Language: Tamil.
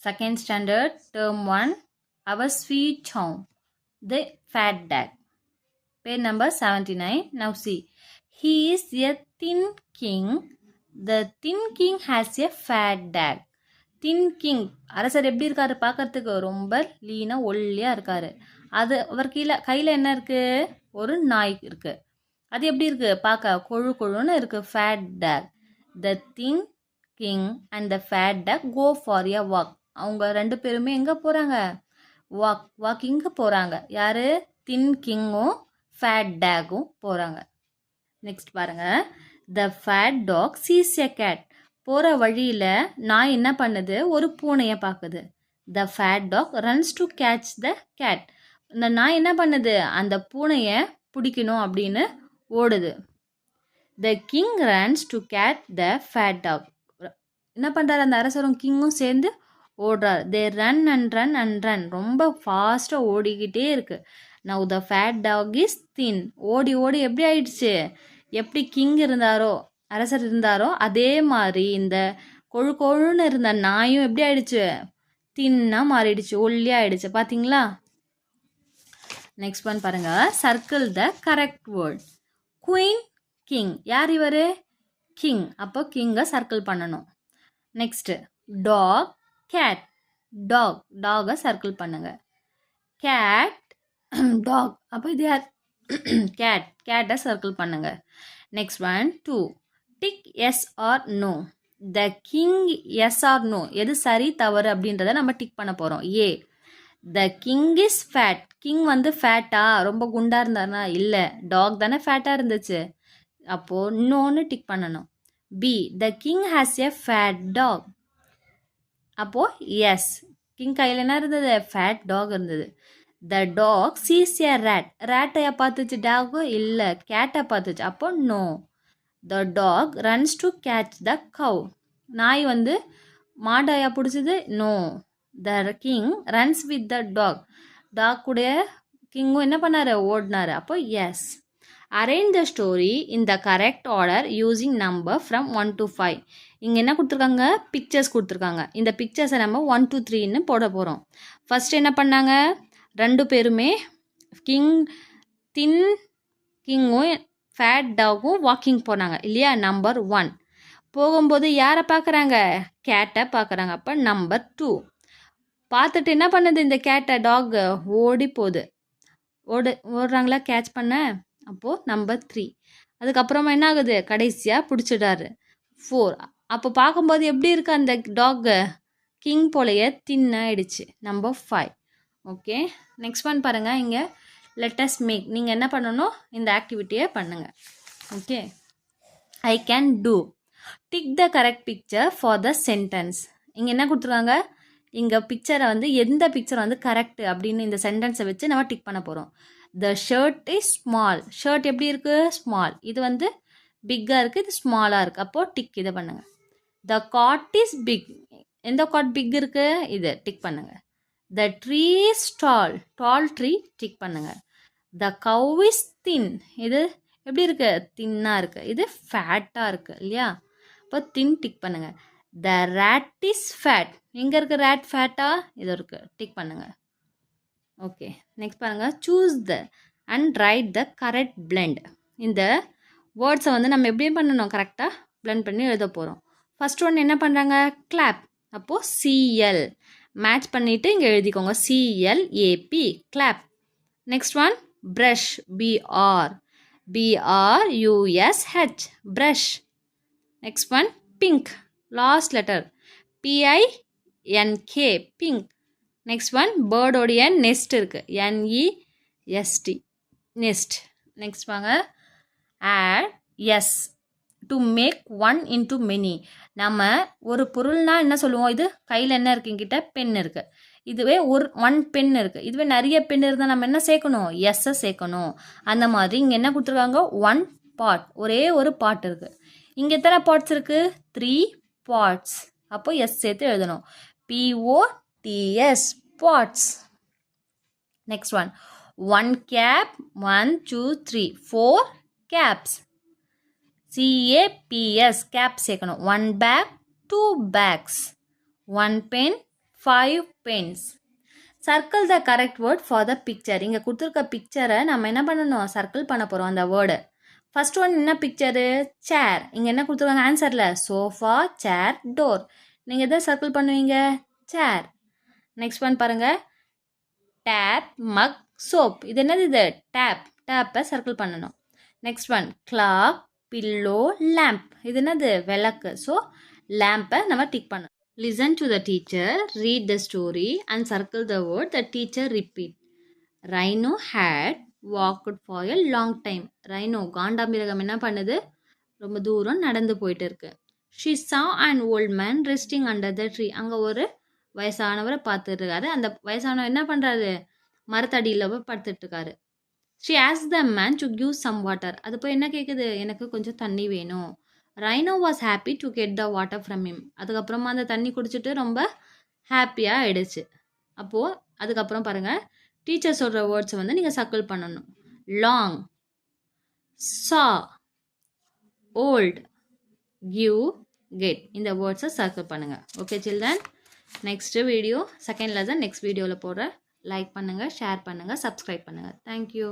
Second standard, term 1, Our Sweet Home, The Fat Dog. Page number 79. Now see. He is a thin king. The thin king has a fat dog. Thin king. அரசர் எப்படி இருக்காரு பார்க்கறதுக்கு? ரொம்ப லீனாக ஒல்லியாக இருக்காரு. அது அவர் கையில் என்ன இருக்குது? ஒரு நாய் இருக்குது. அது எப்படி இருக்குது? பார்க்க கொழு கொழுன்னு இருக்குது. Fat dog. The thin king and the fat dog go for a walk. அவங்க ரெண்டு பேருமே எங்கே போகிறாங்க? வாக்கிங்கு போகிறாங்க. யார்? தின் கிங்கும் ஃபேட் டாகும் போகிறாங்க. நெக்ஸ்ட் பாருங்கள். The fat dog sees a cat. போகிற வழியில் நாய் என்ன பண்ணுது? ஒரு பூனையை பார்க்குது. The fat dog runs to catch the cat. இந்த நாய் என்ன பண்ணுது? அந்த பூனையை பிடிக்கணும் அப்படின்னு ஓடுது. The king runs to catch the fat dog. என்ன பண்ணுறாரு? அந்த அரசரும் கிங்கும் சேர்ந்து ஓடுறாரு. They run and run and run. ரொம்ப ஃபாஸ்ட்டாக ஓடிக்கிட்டே இருக்குது. Now the fat dog is thin. ஓடி ஓடி எப்படி ஆயிடுச்சு? எப்படி கிங் இருந்தாரோ, அரசர் இருந்தாரோ, அதே மாதிரி இந்த கொழு கொழுன்னு இருந்த நாயும் எப்படி ஆயிடுச்சு? தின்னாக மாறிடுச்சு, ஒல்லியாக ஆயிடுச்சு. பார்த்தீங்களா? நெக்ஸ்ட் ஒன் பாருங்க. Circle the correct word. Queen, king. யார் இவர்? கிங். அப்போ கிங்கை சர்க்கிள் பண்ணணும். Next dog, cat. டாகை சர்க்கிள் பண்ணுங்க. Cat, dog. அப்போ இது யார்? கேட்டை சர்க்கிள் பண்ணுங்க. Next one 2. Tick yes or no. The king yes or no. எது சரி தவறு அப்படின்றத நம்ம டிக் பண்ண போகிறோம். A, the king is fat. King வந்து ஃபேட்டா? ரொம்ப குண்டாக இருந்தார்னா? இல்லை, டாக் தானே ஃபேட்டாக இருந்துச்சு. அப்போது இன்னொன்று டிக் பண்ணணும். B, the king has a fat dog. அப்போது எஸ், கிங் கையில் என்ன இருந்தது? ஃபேட் டாக் இருந்தது. The dog sees a rat. ரேட்டையா பார்த்துச்சு டாகு? இல்லை, கேட்டை பார்த்துச்சு. அப்போ no. The dog runs to catch the cow. நாய் வந்து மாடாயா பிடிச்சது? No. The king runs with the dog. Dog கூட கிங்கும் என்ன பண்ணார்? ஓடினார். அப்போ yes. Arrange the story in the correct order using number from 1 to 5. இங்கே என்ன கொடுத்துருக்காங்க? பிக்சர்ஸ் கொடுத்துருக்காங்க. இந்த பிக்சர்ஸை நம்ம 1 to 3ன்னு போட போகிறோம். ஃபஸ்ட் என்ன பண்ணாங்க? ரெண்டு பேருமே தின் கிங்கும் ஃபேட் டாகும் வாக்கிங் போனாங்க இல்லையா? நம்பர் 1. போகும்போது யாரை பார்க்குறாங்க? கேட்டை பார்க்குறாங்க. அப்போ நம்பர் 2. பார்த்துட்டு என்ன பண்ணுது இந்த கேட்டை? டாக் ஓடி போகுது. ஓடுறாங்களா கேட்ச் பண்ண? அப்போது நம்பர் 3. அதுக்கப்புறமா என்ன ஆகுது? கடைசியாக பிடிச்சிடாரு. 4. அப்போ பார்க்கும்போது எப்படி இருக்குது அந்த டாக்? கிங் போலையே தின்னாயிடுச்சு. நம்பர் 5. ஓகே, நெக்ஸ்ட் ஒன் பாருங்கள். இங்கே லெட்டஸ் மேக். நீங்கள் என்ன பண்ணணும்? இந்த ஆக்டிவிட்டியை பண்ணுங்கள். Okay. I can do. Tick the correct picture for the sentence. இங்கே என்ன கொடுத்துருக்காங்க? இங்கே பிக்சரை வந்து எந்த பிக்சர் வந்து கரெக்ட் அப்படின்னு இந்த சென்டென்ஸை வச்சு நம்ம டிக் பண்ண போகிறோம். த ஷர்ட் இஸ் ஸ்மால். ஷர்ட் எப்படி இருக்குது? ஸ்மால். இது வந்து பிக்காக இருக்குது, இது ஸ்மாலாக இருக்குது. அப்போது டிக் இதை பண்ணுங்கள். The cat is big. எந்த காட் பிக் இருக்குது? இது டிக் பண்ணுங்கள். The tree is tall. Tall tree tick பண்ணுங்கள். The cow is thin. இது எப்படி இருக்குது? தின்னாக இருக்குது. இது ஃபேட்டாக இருக்குது இல்லையா? இப்போ தின் டிக் பண்ணுங்கள். The rat is fat. எங்கே இருக்குது ரேட்? ஃபேட்டாக இது இருக்குது. டிக் பண்ணுங்கள். ஓகே, நெக்ஸ்ட் பாருங்கள். Choose the and write the correct blend. இந்த வேர்ட்ஸை வந்து நம்ம எப்படி பண்ணணும்? கரெக்டாக பிளெண்ட் பண்ணி எழுத போகிறோம். ஃபஸ்ட் ஒன் என்ன பண்ணுறாங்க? கிளாப். அப்போது சிஎல் மேட்ச் பண்ணிவிட்டு இங்கே எழுதிக்கோங்க. CLAP, clap. Next one brush. BRUSH, brush. Next one pink. Last letter PINK, pink. Next one பேர்டோடைய நெஸ்ட் இருக்குது. NEST, nest. நெக்ஸ்ட் வாங்க. Add s to make one into many. நம்ம ஒரு பொருள்னால் என்ன சொல்லுவோம்? இது கையில் என்ன இருக்குது? என்கிட்ட பென் இருக்குது. இதுவே ஒன் பென் இருக்குது. இதுவே நிறைய பென் இருந்தால் நம்ம என்ன சேர்க்கணும்? எஸ்ஸை சேர்க்கணும். அந்த மாதிரி இங்கே என்ன கொடுத்துருக்காங்க? 1 பாட். ஒரே ஒரு பாட் இருக்குது. இங்கே எத்தனை பார்ட்ஸ் இருக்குது? 3 பார்ட்ஸ். அப்போ எஸ் சேர்த்து எழுதணும். POTS, pots. Next one 1 cap, 1 2 3 4 caps. CAPS cap சேர்க்கணும். 1 bag 2 bags 1 pen 5 pens. Circle the correct word for the picture. இங்கே கொடுத்துருக்க பிக்சரை நம்ம என்ன பண்ணணும், சர்க்கிள் பண்ண போகிறோம் அந்த வேர்டை. ஃபர்ஸ்ட் ஒன் என்ன பிக்சரு, சேர். இங்கே என்ன கொடுத்துருக்காங்க ஆன்சரில், சோஃபா சேர் டோர். நீங்கள் எதை சர்க்கிள் பண்ணுவீங்க, சேர். நெக்ஸ்ட் ஒன் பாருங்கள், டேப் மக் சோப். இது என்னது, இது டேப். டேப்பை சர்க்கிள் பண்ணணும். Next one clock pillow lamp. இது என்னது, விளக்கு. ஸோ லேம்பை நம்ம டிக் பண்ணணும். Listen to the teacher, read the story and circle the word the teacher repeat. Rhino had walked for a long time. Rhino காண்டாமிருகம் என்ன பண்ணுது, ரொம்ப தூரம் நடந்து போயிட்டு இருக்கு. She saw an old man resting under the tree. அங்கே ஒரு வயசானவரை பார்த்துட்டு இருக்காரு. அந்த வயசானவர் என்ன பண்ணுறாரு, மரத்தடியில் போய் படுத்துட்டு இருக்காரு. She asked the man to give some water. அது போய் என்ன கேட்குது, எனக்கு கொஞ்சம் தண்ணி வேணும். Rhino was happy to get the water from him. அதுக்கப்புறமா அந்த தண்ணி குடிச்சிட்டு ரொம்ப ஹாப்பியாக ஆயிடுச்சு. அப்போது அதுக்கப்புறம் பாருங்கள், டீச்சர் சொல்கிற வேர்ட்ஸை வந்து நீங்கள் சர்க்கிள் பண்ணணும். லாங், சா, ஓல்ட், கிவ், கெட். இந்த வேர்ட்ஸை சர்க்கிள் பண்ணுங்கள். Okay children, next video second lesson next வீடியோவில் போடுற. லைக் பண்ணுங்கள், ஷேர் பண்ணுங்கள், சப்ஸ்கிரைப் பண்ணுங்கள். தேங்க்யூ.